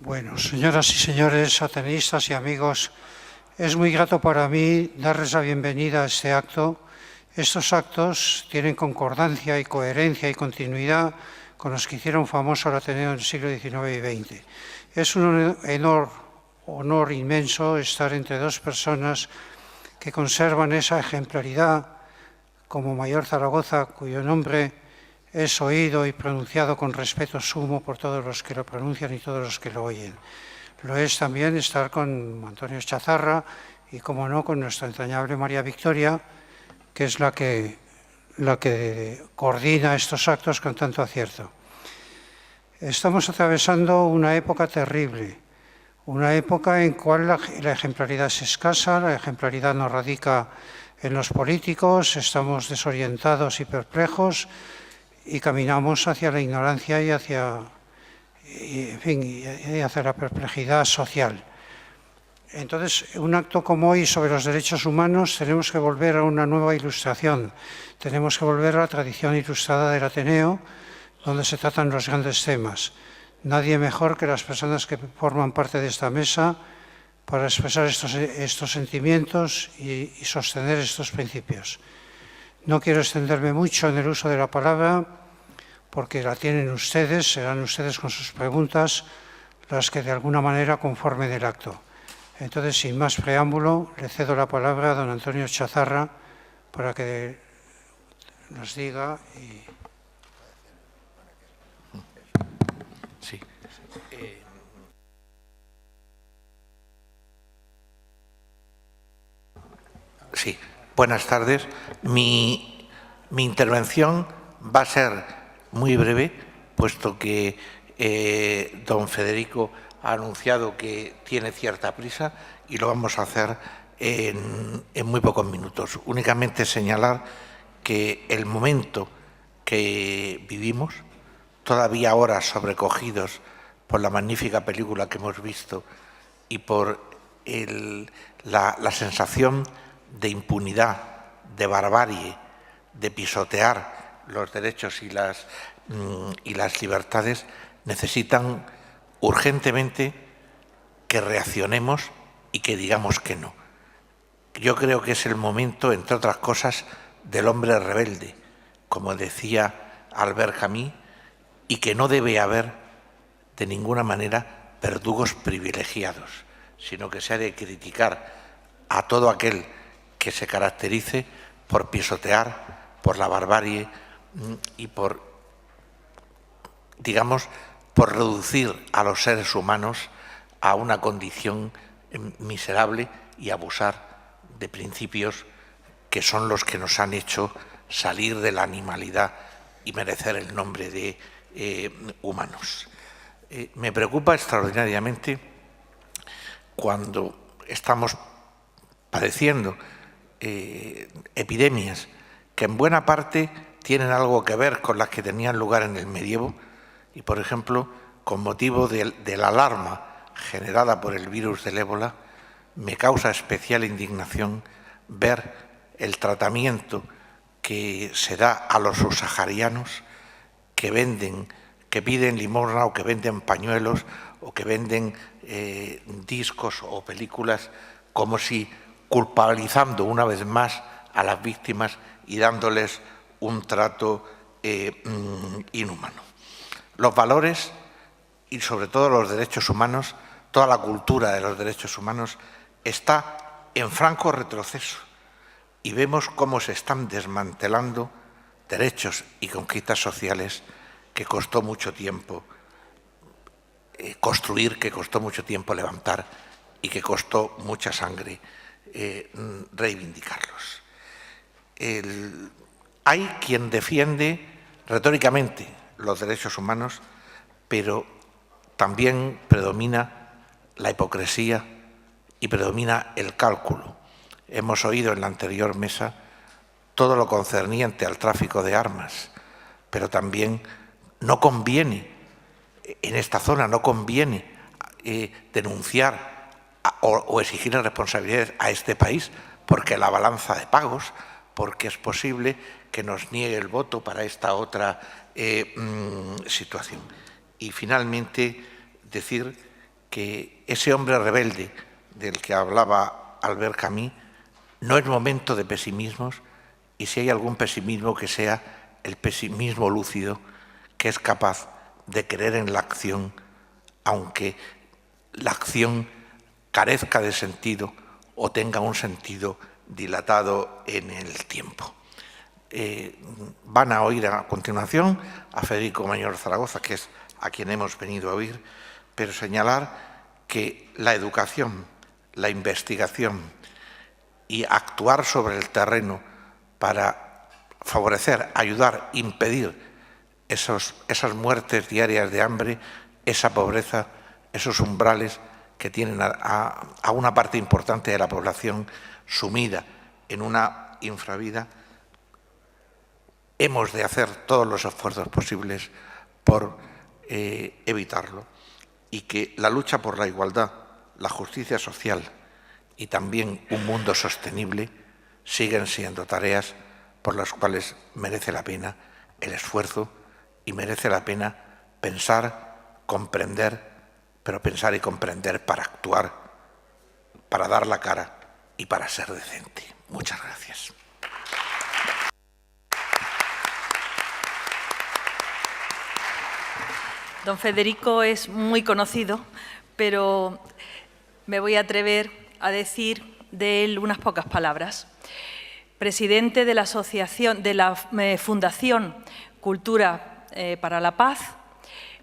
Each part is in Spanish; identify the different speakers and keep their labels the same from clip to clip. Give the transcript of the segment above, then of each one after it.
Speaker 1: Bueno, señoras y señores ateneístas y amigos, es muy grato para mí darles la bienvenida a este acto. Estos actos tienen concordancia y coherencia y continuidad con los que hicieron famoso al Ateneo en el siglo XIX y XX. Es un honor inmenso estar entre dos personas que conservan esa ejemplaridad, como Mayor Zaragoza, cuyo nombre es oído y pronunciado con respeto sumo por todos los que lo pronuncian y todos los que lo oyen. Lo es también estar con Antonio Chazarra y, como no, con nuestra entrañable María Victoria, que es la que coordina estos actos con tanto acierto. Estamos atravesando una época terrible, una época en cual la ejemplaridad es escasa, la ejemplaridad no radica en los políticos, estamos desorientados y perplejos y caminamos hacia la ignorancia y hacia la perplejidad social. Entonces, un acto como hoy sobre los derechos humanos tenemos que volver a una nueva ilustración, tenemos que volver a la tradición ilustrada del Ateneo, donde se tratan los grandes temas. Nadie mejor que las personas que forman parte de esta mesa para expresar estos sentimientos y sostener estos principios. No quiero extenderme mucho en el uso de la palabra, porque la tienen ustedes, serán ustedes con sus preguntas las que de alguna manera conformen el acto. Entonces, sin más preámbulo, le cedo la palabra a don Antonio Chazarra para que nos diga.
Speaker 2: Sí. Sí, buenas tardes. Mi intervención va a ser muy breve, puesto que don Federico ha anunciado que tiene cierta prisa y lo vamos a hacer en muy pocos minutos. Únicamente señalar que el momento que vivimos, todavía ahora sobrecogidos por la magnífica película que hemos visto y por la sensación de impunidad, de barbarie, de pisotear los derechos y las libertades, necesitan urgentemente que reaccionemos y que digamos que no. Yo creo que es el momento, entre otras cosas, del hombre rebelde, como decía Albert Camus, y que no debe haber de ninguna manera verdugos privilegiados, sino que se ha de criticar a todo aquel que se caracterice por pisotear, por la barbarie y por, digamos, por reducir a los seres humanos a una condición miserable y abusar de principios que son los que nos han hecho salir de la animalidad y merecer el nombre de humanos. Me preocupa extraordinariamente cuando estamos padeciendo epidemias que en buena parte tienen algo que ver con las que tenían lugar en el medievo y, por ejemplo, con motivo de la alarma generada por el virus del ébola, me causa especial indignación ver el tratamiento que se da a los subsaharianos que piden limosna o que venden pañuelos o que venden discos o películas, como si culpabilizando una vez más a las víctimas y dándoles un trato inhumano. Los valores y sobre todo los derechos humanos, toda la cultura de los derechos humanos está en franco retroceso y vemos cómo se están desmantelando derechos y conquistas sociales que costó mucho tiempo construir, que costó mucho tiempo levantar y que costó mucha sangre reivindicarlos. Hay quien defiende retóricamente los derechos humanos, pero también predomina la hipocresía y predomina el cálculo. Hemos oído en la anterior mesa todo lo concerniente al tráfico de armas, pero también no conviene, en esta zona no conviene denunciar o exigir responsabilidades a este país, porque la balanza de pagos, porque es posible que nos niegue el voto para esta otra situación. Y finalmente decir que ese hombre rebelde del que hablaba Albert Camus no es momento de pesimismos, y si hay algún pesimismo, que sea el pesimismo lúcido, que es capaz de creer en la acción, aunque la acción carezca de sentido o tenga un sentido dilatado en el tiempo. Van a oír a continuación a Federico Mañor Zaragoza, que es a quien hemos venido a oír, pero señalar que la educación, la investigación y actuar sobre el terreno para favorecer, ayudar, impedir esas muertes diarias de hambre, esa pobreza, esos umbrales que tienen a una parte importante de la población sumida en una infravida, hemos de hacer todos los esfuerzos posibles por evitarlo, y que la lucha por la igualdad, la justicia social y también un mundo sostenible siguen siendo tareas por las cuales merece la pena el esfuerzo y merece la pena pensar, comprender, pero pensar y comprender para actuar, para dar la cara y para ser decente. Muchas gracias.
Speaker 3: Don Federico es muy conocido, pero me voy a atrever a decir de él unas pocas palabras. Presidente de la asociación, de la Fundación Cultura para la Paz,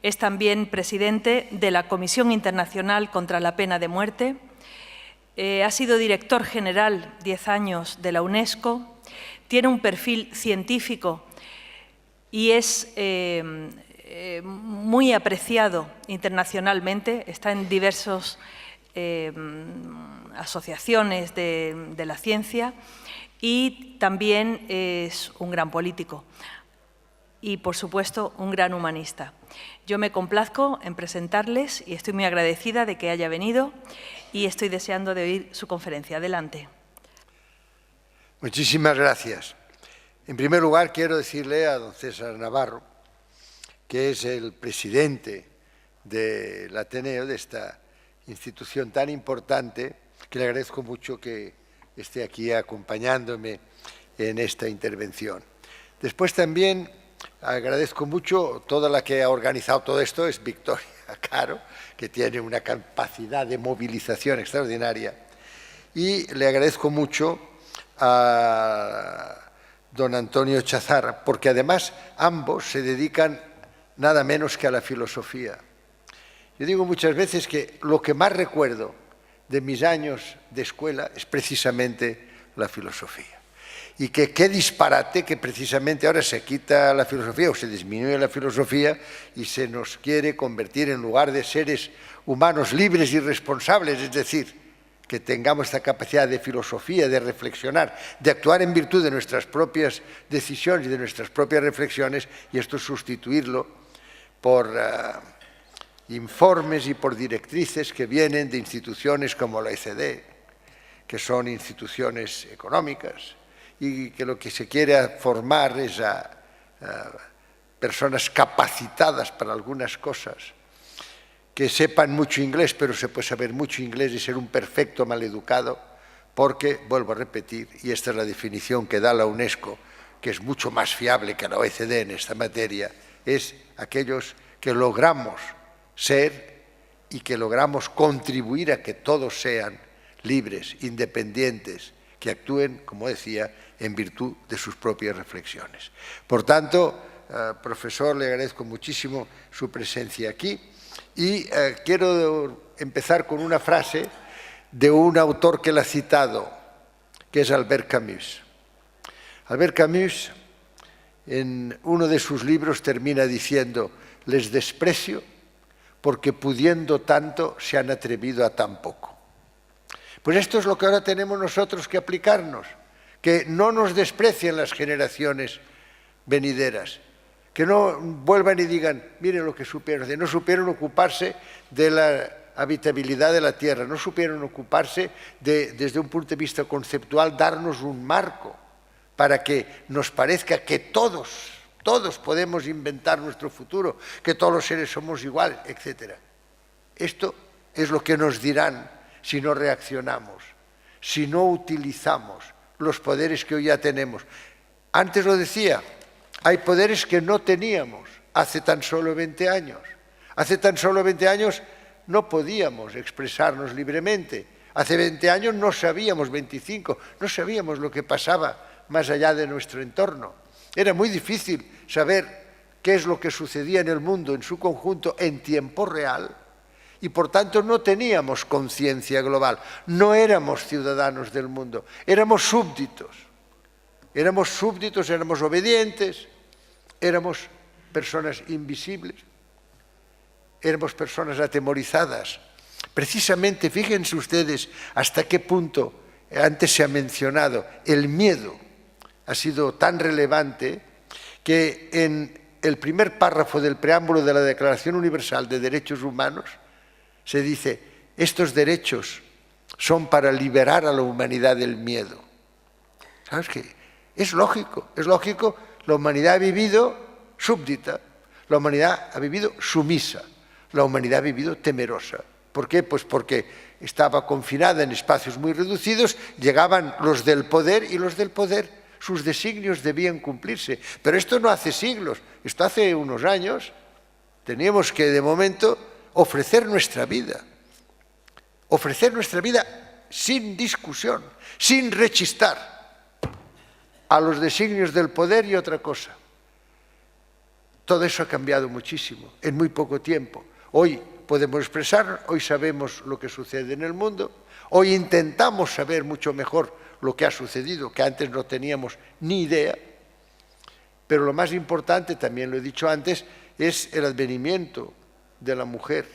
Speaker 3: es también presidente de la Comisión Internacional contra la Pena de Muerte, ha sido director general 10 años de la UNESCO, tiene un perfil científico y es muy apreciado internacionalmente, está en diversas asociaciones de la ciencia, y también es un gran político y, por supuesto, un gran humanista. Yo me complazco en presentarles y estoy muy agradecida de que haya venido y estoy deseando de oír su conferencia. Adelante.
Speaker 4: Muchísimas gracias. En primer lugar, quiero decirle a don César Navarro, que es el presidente del Ateneo, de esta institución tan importante, que le agradezco mucho que esté aquí acompañándome en esta intervención. Después también agradezco mucho toda la que ha organizado todo esto, es Victoria Caro, que tiene una capacidad de movilización extraordinaria, y le agradezco mucho a don Antonio Chazarra, porque además ambos se dedican nada menos que a la filosofía. Yo digo muchas veces que lo que más recuerdo de mis años de escuela es precisamente la filosofía. Y que qué disparate que precisamente ahora se quita la filosofía o se disminuye la filosofía y se nos quiere convertir, en lugar de seres humanos libres y responsables, es decir, que tengamos esta capacidad de filosofía, de reflexionar, de actuar en virtud de nuestras propias decisiones y de nuestras propias reflexiones, y esto sustituirlo por informes y por directrices que vienen de instituciones como la OECD, que son instituciones económicas, y que lo que se quiere formar es a personas capacitadas para algunas cosas, que sepan mucho inglés, pero se puede saber mucho inglés y ser un perfecto maleducado, porque, vuelvo a repetir, y esta es la definición que da la UNESCO, que es mucho más fiable que la OECD en esta materia, es aquellos que logramos ser y que logramos contribuir a que todos sean libres, independientes, que actúen, como decía, en virtud de sus propias reflexiones. Por tanto, profesor, le agradezco muchísimo su presencia aquí y quiero empezar con una frase de un autor que la ha citado, que es Albert Camus. Albert Camus, en uno de sus libros, termina diciendo: les desprecio porque pudiendo tanto se han atrevido a tan poco. Pues esto es lo que ahora tenemos nosotros que aplicarnos, que no nos desprecien las generaciones venideras, que no vuelvan y digan, miren lo que supieron hacer, no supieron ocuparse de la habitabilidad de la tierra, no supieron ocuparse de, desde un punto de vista conceptual, darnos un marco para que nos parezca que todos podemos inventar nuestro futuro, que todos los seres somos iguales, etc. Esto es lo que nos dirán si no reaccionamos, si no utilizamos los poderes que hoy ya tenemos. Antes lo decía, hay poderes que no teníamos hace tan solo 20 años. Hace tan solo 20 años no podíamos expresarnos libremente. Hace 20 años no sabíamos, 25, no sabíamos lo que pasaba más allá de nuestro entorno. Era muy difícil saber qué es lo que sucedía en el mundo en su conjunto en tiempo real y por tanto no teníamos conciencia global, no éramos ciudadanos del mundo, éramos súbditos, éramos obedientes, éramos personas invisibles, éramos personas atemorizadas. Precisamente, fíjense ustedes hasta qué punto, antes se ha mencionado, el miedo ha sido tan relevante que en el primer párrafo del preámbulo de la Declaración Universal de Derechos Humanos se dice: estos derechos son para liberar a la humanidad del miedo. ¿Sabes qué? Es lógico, la humanidad ha vivido súbdita, la humanidad ha vivido sumisa, la humanidad ha vivido temerosa. ¿Por qué? Pues porque estaba confinada en espacios muy reducidos, llegaban los del poder y los del poder, sus designios debían cumplirse. Pero esto no hace siglos, esto hace unos años. Teníamos que, de momento, ofrecer nuestra vida sin discusión, sin rechistar a los designios del poder y otra cosa. Todo eso ha cambiado muchísimo en muy poco tiempo. Hoy podemos expresar, hoy sabemos lo que sucede en el mundo, hoy intentamos saber mucho mejor lo que ha sucedido, que antes no teníamos ni idea, pero lo más importante, también lo he dicho antes, es el advenimiento de la mujer,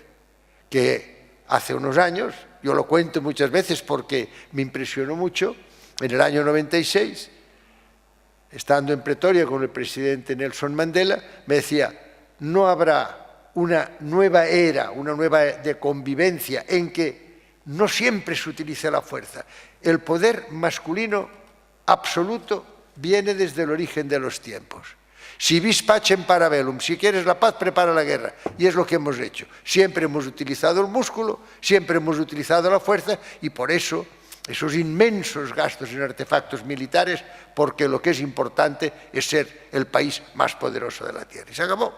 Speaker 4: que hace unos años, yo lo cuento muchas veces porque me impresionó mucho, en el año 96, estando en Pretoria con el presidente Nelson Mandela, me decía: no habrá una nueva era, una nueva de convivencia en que no siempre se utiliza la fuerza. El poder masculino absoluto viene desde el origen de los tiempos. Si vis pacem para bellum, si quieres la paz, prepara la guerra. Y es lo que hemos hecho. Siempre hemos utilizado el músculo, siempre hemos utilizado la fuerza y por eso esos inmensos gastos en artefactos militares, porque lo que es importante es ser el país más poderoso de la Tierra. Y se acabó.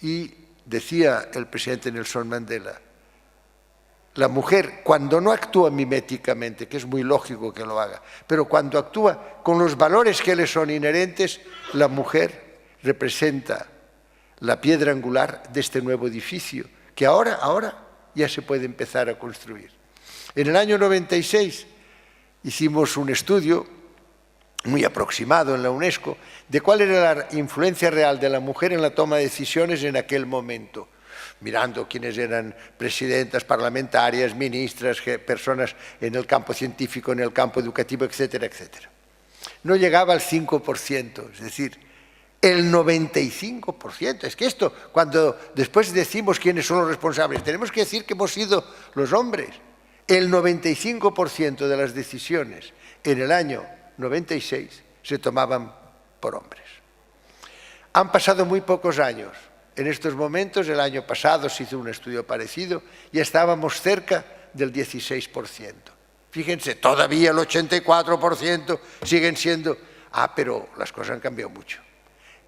Speaker 4: Y decía el presidente Nelson Mandela, la mujer, cuando no actúa miméticamente, que es muy lógico que lo haga, pero cuando actúa con los valores que le son inherentes, la mujer representa la piedra angular de este nuevo edificio, que ahora ya se puede empezar a construir. En el año 96 hicimos un estudio muy aproximado en la UNESCO de cuál era la influencia real de la mujer en la toma de decisiones en aquel momento, mirando quiénes eran presidentas parlamentarias, ministras, personas en el campo científico, en el campo educativo, etcétera, etcétera. No llegaba al 5%, es decir, el 95%. Es que esto, cuando después decimos quiénes son los responsables, tenemos que decir que hemos sido los hombres. El 95% de las decisiones en el año 96 se tomaban por hombres. Han pasado muy pocos años. En estos momentos, el año pasado se hizo un estudio parecido y estábamos cerca del 16%. Fíjense, todavía el 84% siguen siendo... pero las cosas han cambiado mucho.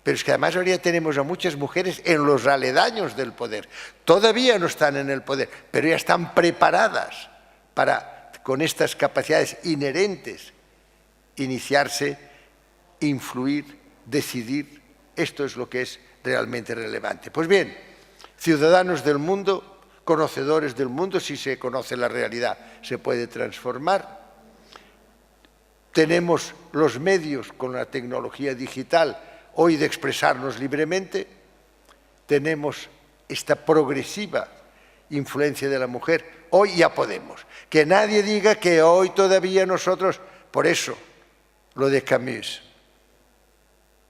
Speaker 4: Pero es que además ahora ya tenemos a muchas mujeres en los aledaños del poder. Todavía no están en el poder, pero ya están preparadas para, con estas capacidades inherentes, iniciarse, influir, decidir. Esto es lo que es realmente relevante. Pues bien, ciudadanos del mundo, conocedores del mundo, si se conoce la realidad, se puede transformar. Tenemos los medios con la tecnología digital hoy de expresarnos libremente. Tenemos esta progresiva influencia de la mujer. Hoy ya podemos. Que nadie diga que hoy todavía nosotros... Por eso, lo de Camus,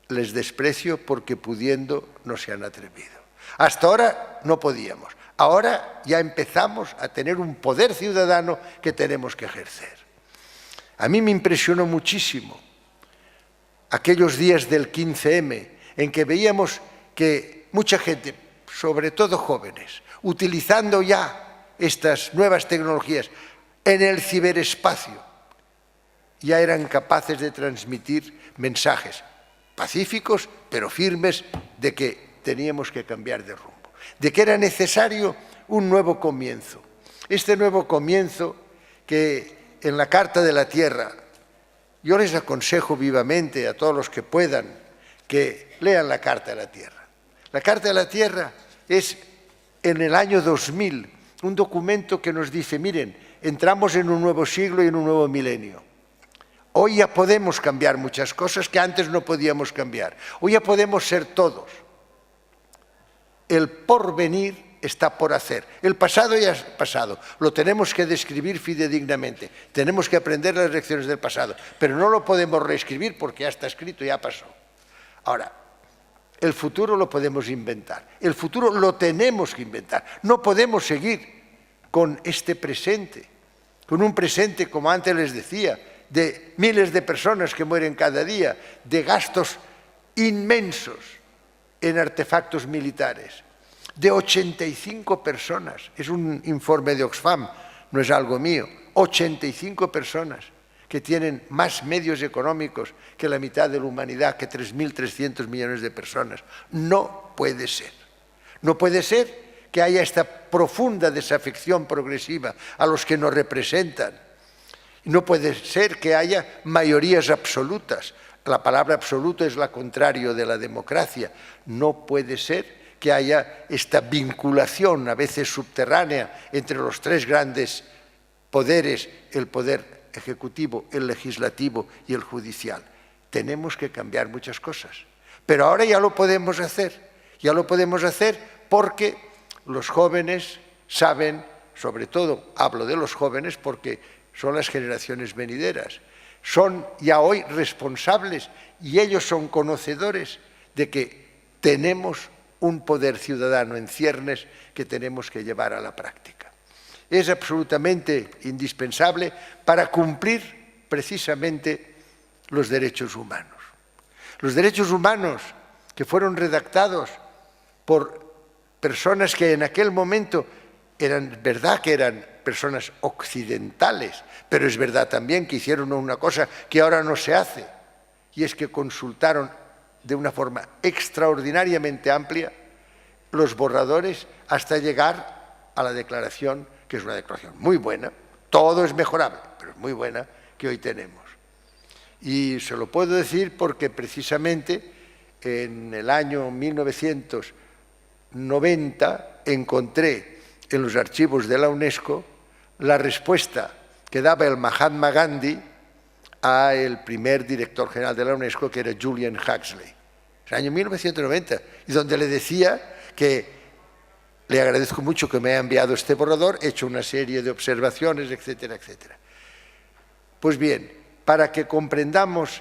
Speaker 4: les desprecio porque pudiendo no se han atrevido. Hasta ahora no podíamos. Ahora ya empezamos a tener un poder ciudadano que tenemos que ejercer. A mí me impresionó muchísimo aquellos días del 15M en que veíamos que mucha gente, sobre todo jóvenes, utilizando ya estas nuevas tecnologías en el ciberespacio, ya eran capaces de transmitir mensajes pacíficos, pero firmes, de que teníamos que cambiar de rumbo, de que era necesario un nuevo comienzo. Este nuevo comienzo que en la Carta de la Tierra, yo les aconsejo vivamente a todos los que puedan que lean la Carta de la Tierra. La Carta de la Tierra es, en el año 2000, un documento que nos dice, miren, entramos en un nuevo siglo y en un nuevo milenio. Hoy ya podemos cambiar muchas cosas que antes no podíamos cambiar. Hoy ya podemos ser todos. El porvenir está por hacer. El pasado ya es pasado. Lo tenemos que describir fidedignamente. Tenemos que aprender las lecciones del pasado. Pero no lo podemos reescribir porque ya está escrito, ya pasó. Ahora, el futuro lo podemos inventar. El futuro lo tenemos que inventar. No podemos seguir con este presente. Con un presente, como antes les decía, de miles de personas que mueren cada día, de gastos inmensos en artefactos militares, de 85 personas, es un informe de Oxfam, no es algo mío, 85 personas que tienen más medios económicos que la mitad de la humanidad, que 3.300 millones de personas. No puede ser. No puede ser que haya esta profunda desafección progresiva a los que nos representan. No puede ser que haya mayorías absolutas. La palabra absoluto es la contrario de la democracia. No puede ser que haya esta vinculación, a veces subterránea, entre los tres grandes poderes, el poder ejecutivo, el legislativo y el judicial. Tenemos que cambiar muchas cosas. Pero ahora ya lo podemos hacer. Ya lo podemos hacer porque los jóvenes saben, sobre todo hablo de los jóvenes porque son las generaciones venideras, son ya hoy responsables y ellos son conocedores de que tenemos un poder ciudadano en ciernes que tenemos que llevar a la práctica. Es absolutamente indispensable para cumplir precisamente los derechos humanos. Los derechos humanos que fueron redactados por personas que en aquel momento eran verdad que eran personas occidentales, pero es verdad también que hicieron una cosa que ahora no se hace, y es que consultaron de una forma extraordinariamente amplia los borradores hasta llegar a la declaración, que es una declaración muy buena, todo es mejorable, pero es muy buena, que hoy tenemos. Y se lo puedo decir porque precisamente en el año 1990 encontré en los archivos de la UNESCO la respuesta que daba el Mahatma Gandhi al primer director general de la UNESCO, que era Julian Huxley, en el año 1990, y donde le decía que le agradezco mucho que me haya enviado este borrador, he hecho una serie de observaciones, etcétera, etcétera. Pues bien, para que comprendamos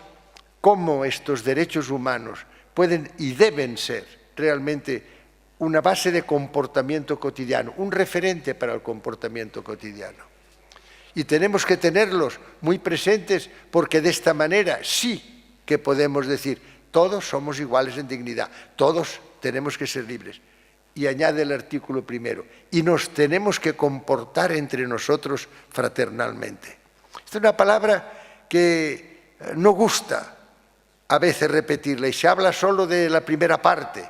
Speaker 4: cómo estos derechos humanos pueden y deben ser realmente una base de comportamiento cotidiano, un referente para el comportamiento cotidiano. Y tenemos que tenerlos muy presentes porque de esta manera sí que podemos decir, todos somos iguales en dignidad, todos tenemos que ser libres. Y añade el artículo primero, y nos tenemos que comportar entre nosotros fraternalmente. Esta es una palabra que no gusta a veces repetirla y se habla solo de la primera parte.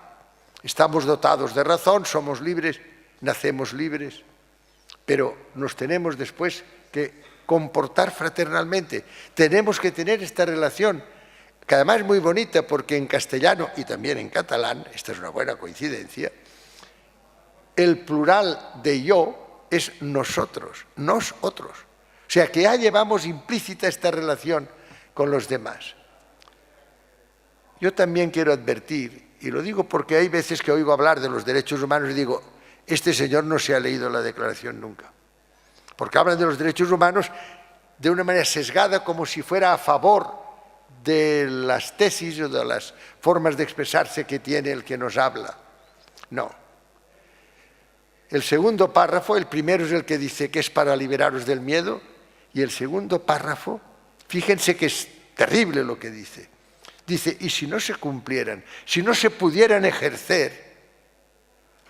Speaker 4: Estamos dotados de razón, somos libres, nacemos libres, pero nos tenemos después que comportar fraternalmente. Tenemos que tener esta relación, que además es muy bonita porque en castellano y también en catalán, esta es una buena coincidencia, el plural de yo es nosotros, nosotros. O sea que ya llevamos implícita esta relación con los demás. Yo también quiero advertir, y lo digo porque hay veces que oigo hablar de los derechos humanos y digo, este señor no se ha leído la declaración nunca. Porque hablan de los derechos humanos de una manera sesgada, como si fuera a favor de las tesis o de las formas de expresarse que tiene el que nos habla. No. El segundo párrafo, el primero es el que dice que es para liberaros del miedo, y el segundo párrafo, fíjense que es terrible lo que dice. Dice, y si no se cumplieran, si no se pudieran ejercer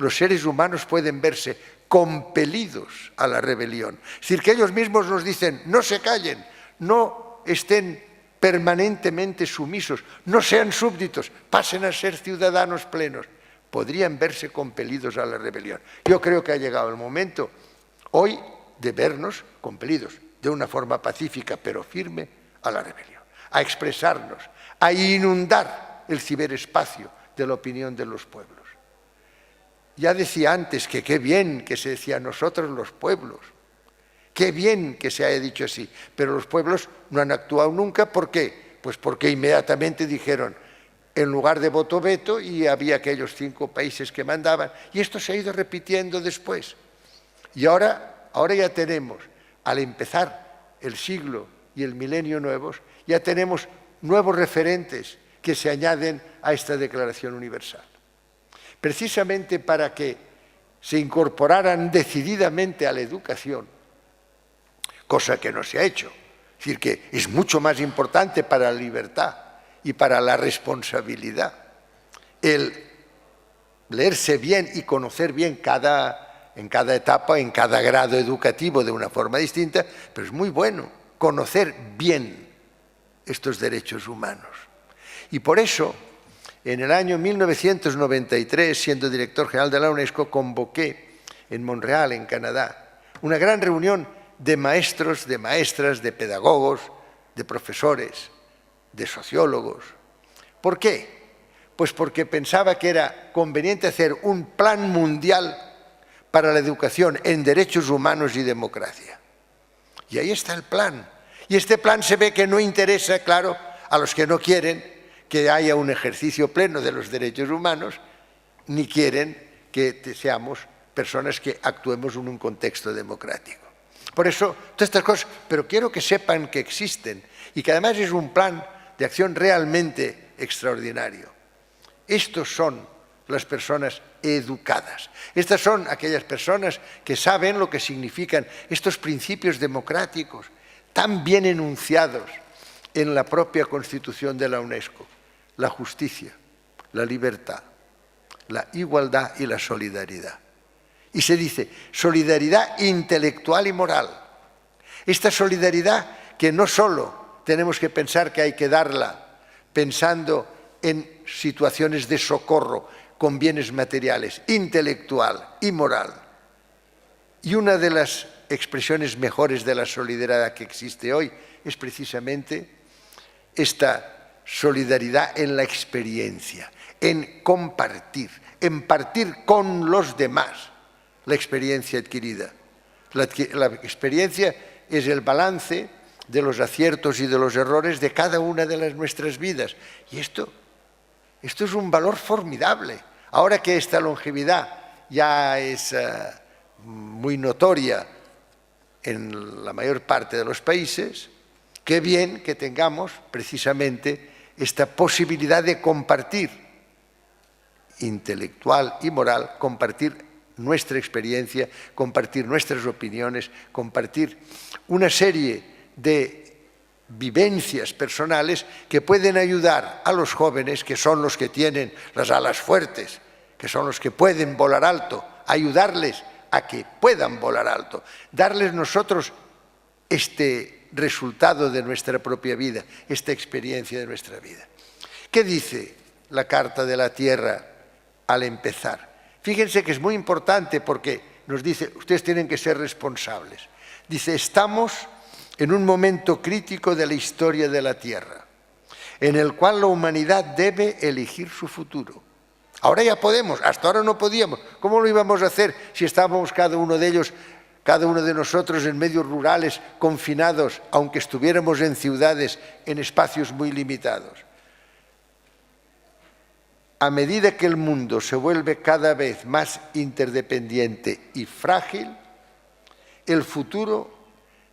Speaker 4: los seres humanos pueden verse compelidos a la rebelión. Es decir, que ellos mismos nos dicen, no se callen, no estén permanentemente sumisos, no sean súbditos, pasen a ser ciudadanos plenos. Podrían verse compelidos a la rebelión. Yo creo que ha llegado el momento hoy de vernos compelidos de una forma pacífica pero firme a la rebelión, a expresarnos, a inundar el ciberespacio de la opinión de los pueblos. Ya decía antes que qué bien que se decía nosotros los pueblos, qué bien que se haya dicho así, pero los pueblos no han actuado nunca. ¿Por qué? Pues porque inmediatamente dijeron, en lugar de voto veto, y había aquellos 5 países que mandaban, y esto se ha ido repitiendo después. Y ahora ya tenemos, al empezar el siglo y el milenio nuevos, ya tenemos nuevos referentes que se añaden a esta Declaración Universal. Precisamente para que se incorporaran decididamente a la educación, cosa que no se ha hecho. Es decir, que es mucho más importante para la libertad y para la responsabilidad el leerse bien y conocer bien en cada etapa, en cada grado educativo de una forma distinta, pero es muy bueno conocer bien estos derechos humanos. Y por eso, en el año 1993, siendo director general de la UNESCO, convoqué en Montreal, en Canadá, una gran reunión de maestros, de maestras, de pedagogos, de profesores, de sociólogos. ¿Por qué? Pues porque pensaba que era conveniente hacer un plan mundial para la educación en derechos humanos y democracia. Y ahí está el plan. Y este plan se ve que no interesa, claro, a los que no quieren que haya un ejercicio pleno de los derechos humanos, ni quieren que seamos personas que actuemos en un contexto democrático. Por eso, todas estas cosas, pero quiero que sepan que existen y que además es un plan de acción realmente extraordinario. Estos son las personas educadas. Estas son aquellas personas que saben lo que significan estos principios democráticos tan bien enunciados en la propia Constitución de la UNESCO. La justicia, la libertad, la igualdad y la solidaridad. Y se dice solidaridad intelectual y moral. Esta solidaridad que no solo tenemos que pensar que hay que darla pensando en situaciones de socorro con bienes materiales, intelectual y moral. Y una de las expresiones mejores de la solidaridad que existe hoy es precisamente esta solidaridad en la experiencia, en compartir, en partir con los demás la experiencia adquirida. La experiencia es el balance de los aciertos y de los errores de cada una de nuestras vidas. Y esto es un valor formidable. Ahora que esta longevidad ya es muy notoria en la mayor parte de los países, qué bien que tengamos precisamente esta posibilidad de compartir intelectual y moral, compartir nuestra experiencia, compartir nuestras opiniones, compartir una serie de vivencias personales que pueden ayudar a los jóvenes, que son los que tienen las alas fuertes, que son los que pueden volar alto, ayudarles a que puedan volar alto, darles nosotros este resultado de nuestra propia vida, esta experiencia de nuestra vida. ¿Qué dice la Carta de la Tierra al empezar? Fíjense que es muy importante porque nos dice, ustedes tienen que ser responsables. Dice, estamos en un momento crítico de la historia de la Tierra, en el cual la humanidad debe elegir su futuro. Ahora ya podemos, hasta ahora no podíamos. ¿Cómo lo íbamos a hacer si estábamos cada uno de nosotros en medios rurales, confinados, aunque estuviéramos en ciudades, en espacios muy limitados? A medida que el mundo se vuelve cada vez más interdependiente y frágil, el futuro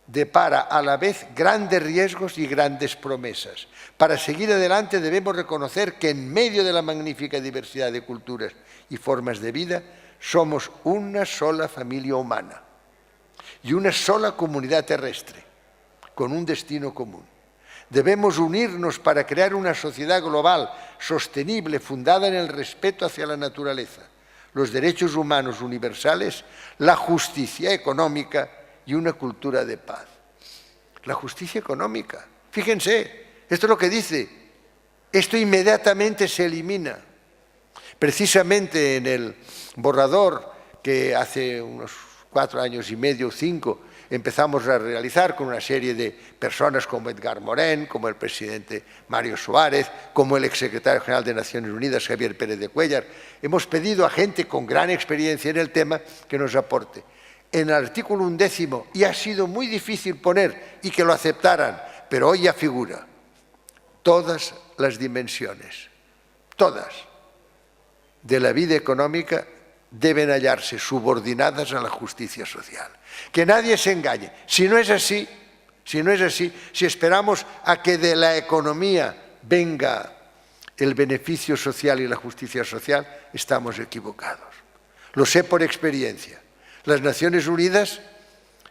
Speaker 4: depara a la vez grandes riesgos y grandes promesas. Para seguir adelante debemos reconocer que en medio de la magnífica diversidad de culturas y formas de vida, somos una sola familia humana y una sola comunidad terrestre, con un destino común. Debemos unirnos para crear una sociedad global, sostenible, fundada en el respeto hacia la naturaleza, los derechos humanos universales, la justicia económica y una cultura de paz. La justicia económica. Fíjense, esto es lo que dice. Esto inmediatamente se elimina. Precisamente en el borrador que hace unos 4 años y medio o 5 empezamos a realizar con una serie de personas como Edgar Morin, como el presidente Mario Soares, como el exsecretario general de Naciones Unidas, Javier Pérez de Cuéllar. Hemos pedido a gente con gran experiencia en el tema que nos aporte. En el artículo 11, y ha sido muy difícil poner y que lo aceptaran, pero hoy ya figura, todas las dimensiones, todas, de la vida económica deben hallarse subordinadas a la justicia social. Que nadie se engañe. Si no es así, si esperamos a que de la economía venga el beneficio social y la justicia social, estamos equivocados. Lo sé por experiencia. Las Naciones Unidas,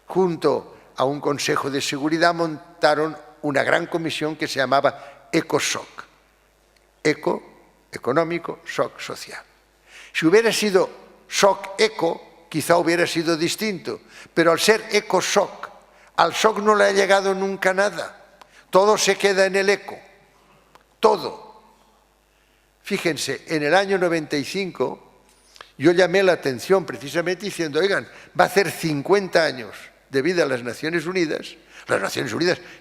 Speaker 4: junto a un Consejo de Seguridad, montaron una gran comisión que se llamaba ECOSOC. Eco, económico, SOC, social. Si hubiera sido SOC-ECO, quizá hubiera sido distinto, pero al ser ECOSOC, al SOC no le ha llegado nunca nada. Todo se queda en el ECO, todo. Fíjense, en el año 95 yo llamé la atención precisamente diciendo, oigan, va a hacer 50 años de vida a las Naciones Unidas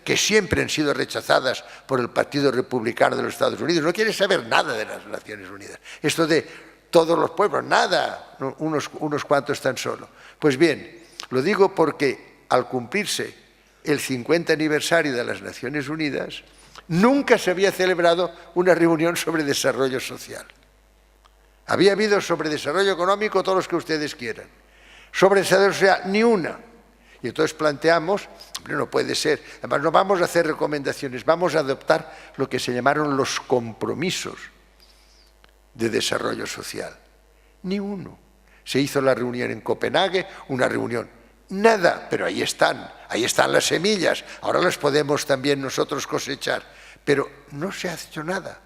Speaker 4: que siempre han sido rechazadas por el Partido Republicano de los Estados Unidos, no quiere saber nada de las Naciones Unidas. Esto de todos los pueblos, nada, unos cuantos tan solo. Pues bien, lo digo porque al cumplirse el 50 aniversario de las Naciones Unidas, nunca se había celebrado una reunión sobre desarrollo social. Había habido sobre desarrollo económico todos los que ustedes quieran. Sobre desarrollo social, ni una. Y entonces planteamos, hombre, no puede ser, además no vamos a hacer recomendaciones, vamos a adoptar lo que se llamaron los compromisos de desarrollo social. Ni uno. Se hizo la reunión en Copenhague, una reunión, nada, pero ahí están las semillas, ahora las podemos también nosotros cosechar, pero no se ha hecho nada.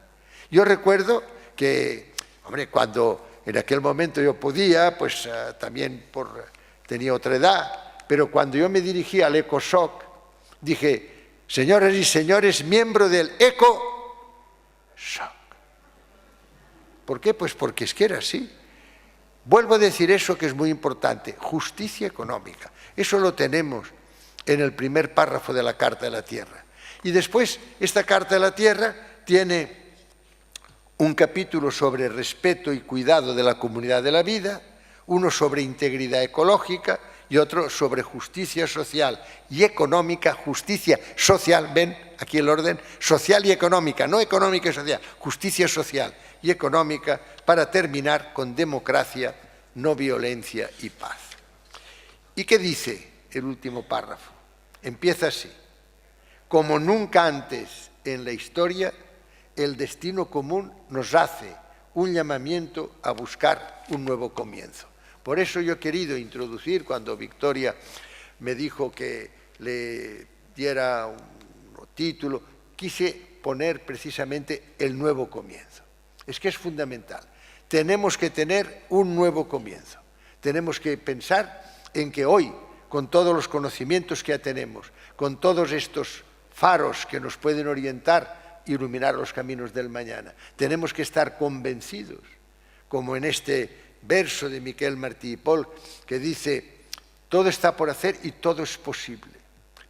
Speaker 4: Yo recuerdo que, hombre, cuando en aquel momento yo podía, pues también tenía otra edad, pero cuando yo me dirigí al ECOSOC, dije, señoras y señores, miembro del ECOSOC. ¿Por qué? Pues porque es que era así. Vuelvo a decir eso que es muy importante, justicia económica. Eso lo tenemos en el primer párrafo de la Carta de la Tierra. Y después, esta Carta de la Tierra tiene un capítulo sobre respeto y cuidado de la comunidad de la vida, uno sobre integridad ecológica y otro sobre justicia social y económica, justicia social, ven aquí el orden, social y económica, no económica y social, justicia social y económica, para terminar con democracia, no violencia y paz. ¿Y qué dice el último párrafo? Empieza así: como nunca antes en la historia, el destino común nos hace un llamamiento a buscar un nuevo comienzo. Por eso yo he querido introducir, cuando Victoria me dijo que le diera un título, quise poner precisamente el nuevo comienzo. Es que es fundamental. Tenemos que tener un nuevo comienzo. Tenemos que pensar en que hoy, con todos los conocimientos que ya tenemos, con todos estos faros que nos pueden orientar, iluminar los caminos del mañana, tenemos que estar convencidos, como en este verso de Miquel Martí i Pol, que dice, todo está por hacer y todo es posible.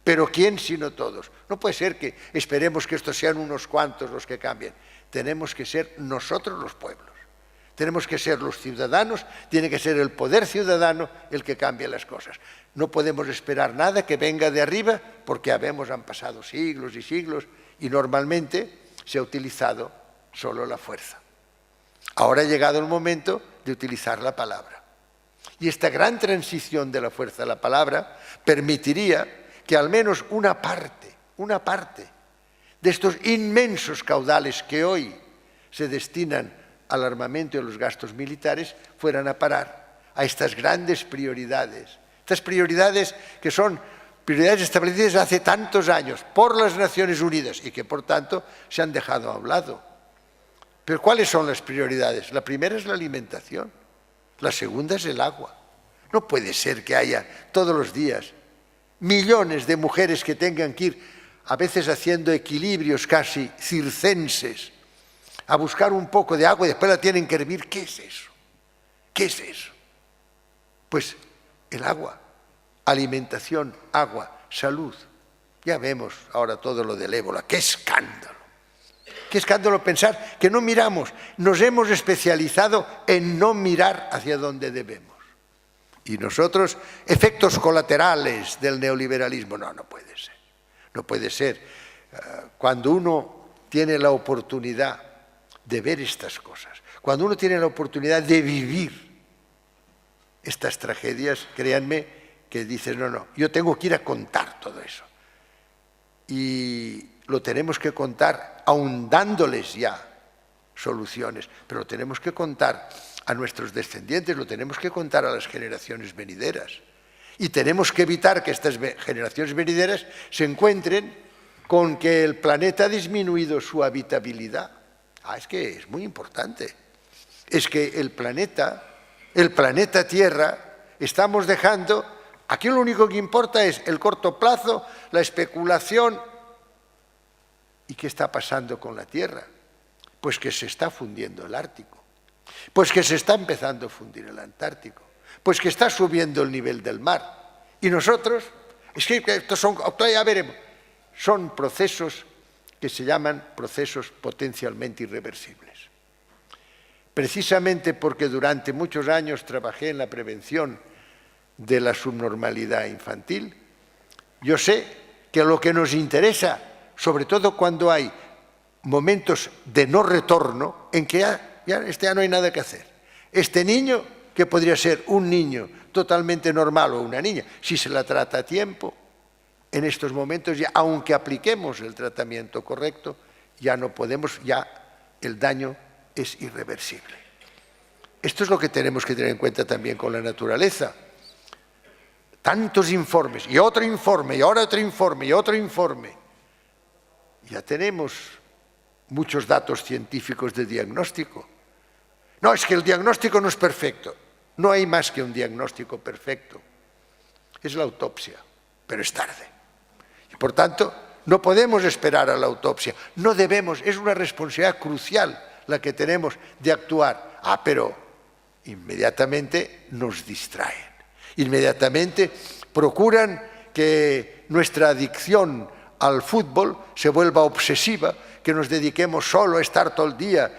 Speaker 4: Pero ¿quién sino todos? No puede ser que esperemos que estos sean unos cuantos los que cambien. Tenemos que ser nosotros los pueblos. Tenemos que ser los ciudadanos, tiene que ser el poder ciudadano el que cambie las cosas. No podemos esperar nada que venga de arriba, porque han pasado siglos y siglos y normalmente se ha utilizado solo la fuerza. Ahora ha llegado el momento de utilizar la palabra. Y esta gran transición de la fuerza a la palabra permitiría que al menos una parte de estos inmensos caudales que hoy se destinan al armamento y a los gastos militares fueran a parar a estas grandes prioridades. Estas prioridades que son prioridades establecidas hace tantos años por las Naciones Unidas y que por tanto se han dejado a un lado. Pero ¿cuáles son las prioridades? La primera es la alimentación. La segunda es el agua. No puede ser que haya todos los días millones de mujeres que tengan que ir, a veces haciendo equilibrios casi circenses, a buscar un poco de agua y después la tienen que hervir. ¿Qué es eso? ¿Qué es eso? Pues el agua, alimentación, agua, salud. Ya vemos ahora todo lo del ébola. ¡Qué escándalo! ¡Qué escándalo pensar que no miramos! Nos hemos especializado en no mirar hacia donde debemos. Y nosotros, efectos colaterales del neoliberalismo, no puede ser. No puede ser. Cuando uno tiene la oportunidad de ver estas cosas, cuando uno tiene la oportunidad de vivir estas tragedias, créanme que dices, no, yo tengo que ir a contar todo eso. Y lo tenemos que contar aun dándoles ya soluciones, pero lo tenemos que contar a nuestros descendientes, lo tenemos que contar a las generaciones venideras. Y tenemos que evitar que estas generaciones venideras se encuentren con que el planeta ha disminuido su habitabilidad. Es que es muy importante. Es que el planeta Tierra, estamos dejando, aquí lo único que importa es el corto plazo, la especulación. ¿Y qué está pasando con la Tierra? Pues que se está fundiendo el Ártico, pues que se está empezando a fundir el Antártico, pues que está subiendo el nivel del mar. Y nosotros, es que estos son, ya veremos, son procesos que se llaman procesos potencialmente irreversibles. Precisamente porque durante muchos años trabajé en la prevención de la subnormalidad infantil, yo sé que lo que nos interesa, sobre todo cuando hay momentos de no retorno, en que ya no hay nada que hacer. Este niño, que podría ser un niño totalmente normal o una niña, si se la trata a tiempo, en estos momentos, ya, aunque apliquemos el tratamiento correcto, ya no podemos, ya el daño es irreversible. Esto es lo que tenemos que tener en cuenta también con la naturaleza. Tantos informes, y otro informe, y ahora otro informe, y otro informe. Ya tenemos muchos datos científicos de diagnóstico. No, es que el diagnóstico no es perfecto. No hay más que un diagnóstico perfecto. Es la autopsia, pero es tarde. Y por tanto, no podemos esperar a la autopsia. No debemos, es una responsabilidad crucial la que tenemos de actuar. Pero inmediatamente nos distraen. Inmediatamente procuran que nuestra adicción al fútbol se vuelva obsesiva, que nos dediquemos solo a estar todo el día.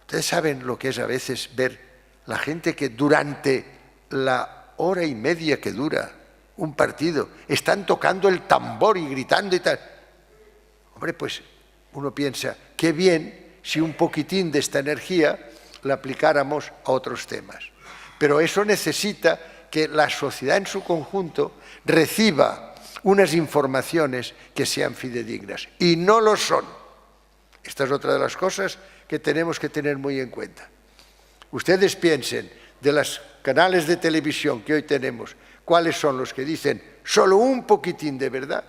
Speaker 4: Ustedes saben lo que es a veces ver la gente que durante la hora y media que dura un partido están tocando el tambor y gritando y tal. Hombre, pues uno piensa, qué bien si un poquitín de esta energía la aplicáramos a otros temas. Pero eso necesita que la sociedad en su conjunto reciba unas informaciones que sean fidedignas. Y no lo son. Esta es otra de las cosas que tenemos que tener muy en cuenta. Ustedes piensen, de los canales de televisión que hoy tenemos, ¿cuáles son los que dicen solo un poquitín de verdad?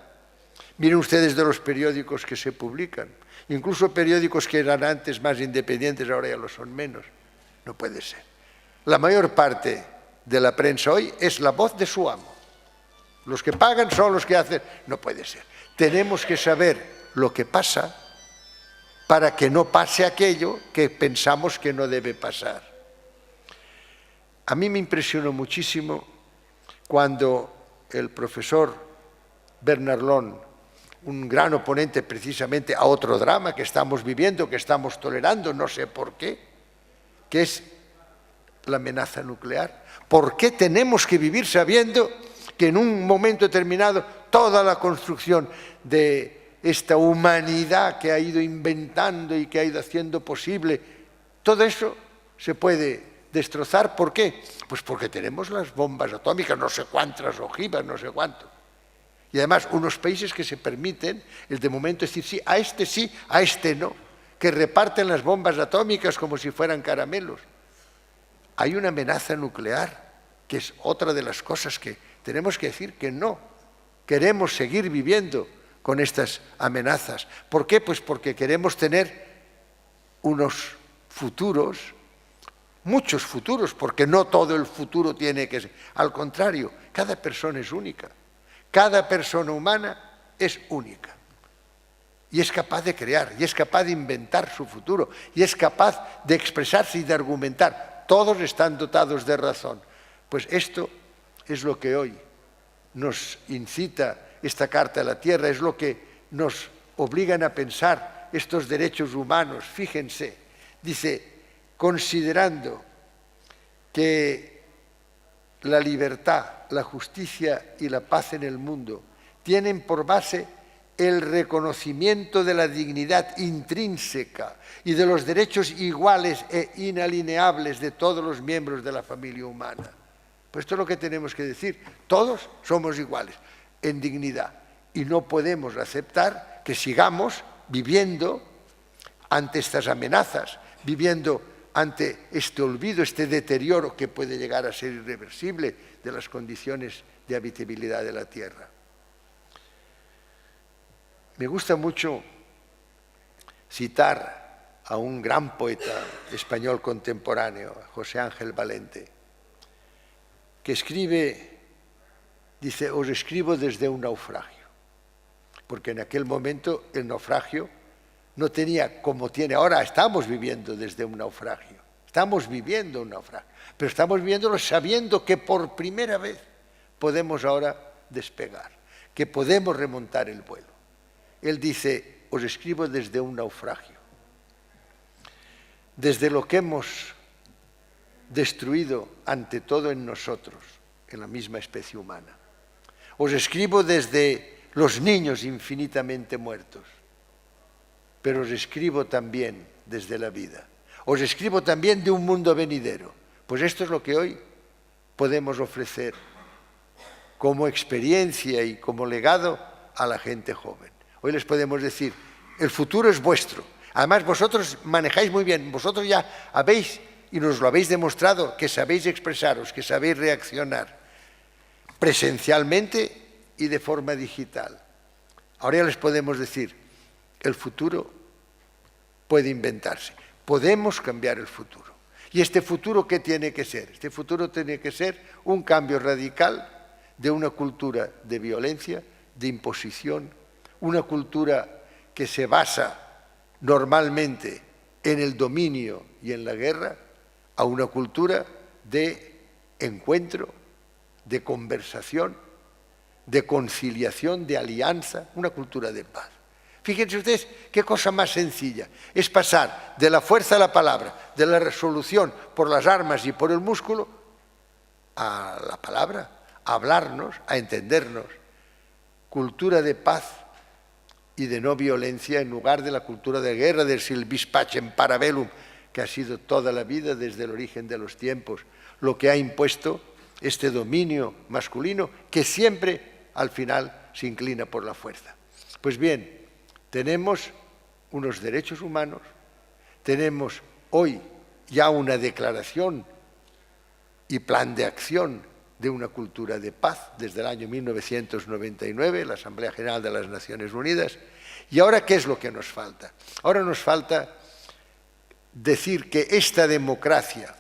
Speaker 4: Miren ustedes de los periódicos que se publican. Incluso periódicos que eran antes más independientes, ahora ya lo son menos. No puede ser. La mayor parte de la prensa hoy es la voz de su amo. Los que pagan son los que hacen. No puede ser. Tenemos que saber lo que pasa para que no pase aquello que pensamos que no debe pasar. A mí me impresionó muchísimo cuando el profesor Bernard Long, un gran oponente precisamente a otro drama que estamos viviendo, que estamos tolerando, no sé por qué, que es la amenaza nuclear. ¿Por qué tenemos que vivir sabiendo que en un momento determinado toda la construcción de esta humanidad que ha ido inventando y que ha ido haciendo posible, todo eso se puede destrozar? ¿Por qué? Pues porque tenemos las bombas atómicas, no sé cuántas ojivas, no sé cuánto. Y además unos países que se permiten el de momento decir sí, a este no, que reparten las bombas atómicas como si fueran caramelos. Hay una amenaza nuclear, que es otra de las cosas que tenemos que decir que no. Queremos seguir viviendo con estas amenazas. ¿Por qué? Pues porque queremos tener unos futuros muchos futuros, porque no todo el futuro tiene que ser. Al contrario, cada persona es única. Cada persona humana es única. Y es capaz de crear, y es capaz de inventar su futuro, y es capaz de expresarse y de argumentar. Todos están dotados de razón. Pues esto es lo que hoy nos incita esta Carta de la Tierra, es lo que nos obligan a pensar estos derechos humanos. Fíjense, dice, considerando que la libertad, la justicia y la paz en el mundo tienen por base el reconocimiento de la dignidad intrínseca y de los derechos iguales e inalienables de todos los miembros de la familia humana. Pues esto es lo que tenemos que decir. Todos somos iguales en dignidad y no podemos aceptar que sigamos viviendo ante estas amenazas, viviendo ante este olvido, este deterioro que puede llegar a ser irreversible de las condiciones de habitabilidad de la Tierra. Me gusta mucho citar a un gran poeta español contemporáneo, José Ángel Valente, que escribe, dice, os escribo desde un naufragio, porque en aquel momento el naufragio no tenía como tiene ahora. Estamos viviendo desde un naufragio, estamos viviendo un naufragio, pero estamos viviéndolo sabiendo que por primera vez podemos ahora despegar, que podemos remontar el vuelo. Él dice, os escribo desde un naufragio, desde lo que hemos destruido ante todo en nosotros, en la misma especie humana. Os escribo desde los niños infinitamente muertos, pero os escribo también desde la vida. Os escribo también de un mundo venidero. Pues esto es lo que hoy podemos ofrecer como experiencia y como legado a la gente joven. Hoy les podemos decir, el futuro es vuestro. Además, vosotros manejáis muy bien, vosotros ya habéis, y nos lo habéis demostrado, que sabéis expresaros, que sabéis reaccionar presencialmente y de forma digital. Ahora ya les podemos decir, el futuro puede inventarse. Podemos cambiar el futuro. ¿Y este futuro qué tiene que ser? Este futuro tiene que ser un cambio radical de una cultura de violencia, de imposición, una cultura que se basa normalmente en el dominio y en la guerra, a una cultura de encuentro, de conversación, de conciliación, de alianza, una cultura de paz. Fíjense ustedes qué cosa más sencilla. Es pasar de la fuerza a la palabra, de la resolución por las armas y por el músculo, a la palabra, a hablarnos, a entendernos. Cultura de paz y de no violencia en lugar de la cultura de guerra, del vis pacem para bellum, que ha sido toda la vida desde el origen de los tiempos, lo que ha impuesto este dominio masculino que siempre al final se inclina por la fuerza. Pues bien, tenemos unos derechos humanos, tenemos hoy ya una declaración y plan de acción de una cultura de paz desde el año 1999, la Asamblea General de las Naciones Unidas. ¿Y ahora qué es lo que nos falta? Ahora nos falta decir que esta democracia,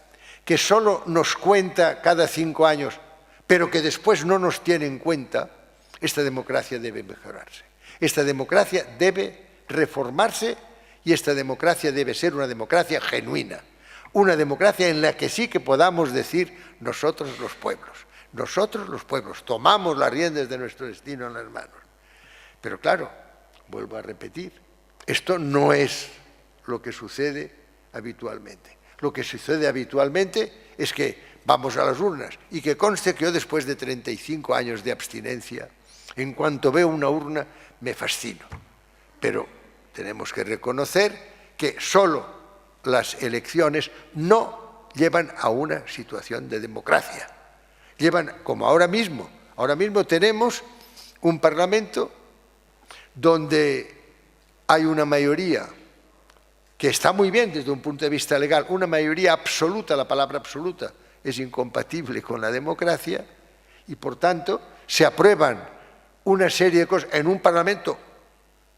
Speaker 4: que solo nos cuenta cada 5 años, pero que después no nos tiene en cuenta, esta democracia debe mejorarse. Esta democracia debe reformarse y esta democracia debe ser una democracia genuina. Una democracia en la que sí que podamos decir nosotros los pueblos, tomamos las riendas de nuestro destino en las manos. Pero claro, vuelvo a repetir, esto no es lo que sucede habitualmente. Lo que sucede habitualmente es que vamos a las urnas y que conste que yo después de 35 años de abstinencia, en cuanto veo una urna me fascino. Pero tenemos que reconocer que solo las elecciones no llevan a una situación de democracia. Llevan, como ahora mismo tenemos un Parlamento donde hay una mayoría que está muy bien desde un punto de vista legal, una mayoría absoluta, la palabra absoluta es incompatible con la democracia y por tanto se aprueban una serie de cosas en un Parlamento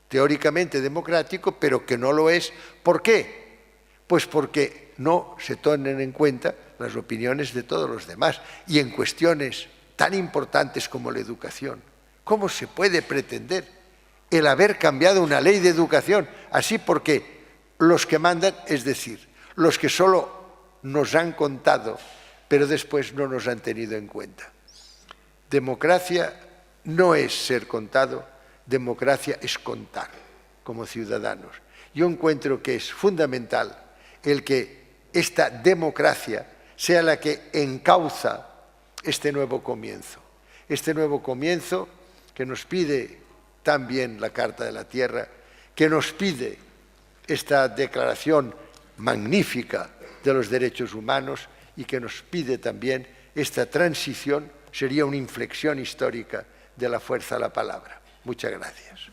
Speaker 4: teóricamente democrático, pero que no lo es. ¿Por qué? Pues porque no se tomen en cuenta las opiniones de todos los demás. Y en cuestiones tan importantes como la educación, ¿cómo se puede pretender el haber cambiado una ley de educación así porque los que mandan, es decir, los que solo nos han contado, pero después no nos han tenido en cuenta? Democracia no es ser contado, democracia es contar como ciudadanos. Yo encuentro que es fundamental el que esta democracia sea la que encauza este nuevo comienzo que nos pide también la Carta de la Tierra, que nos pide esta declaración magnífica de los derechos humanos y que nos pide también esta transición, sería una inflexión histórica de la fuerza de la palabra. Muchas gracias.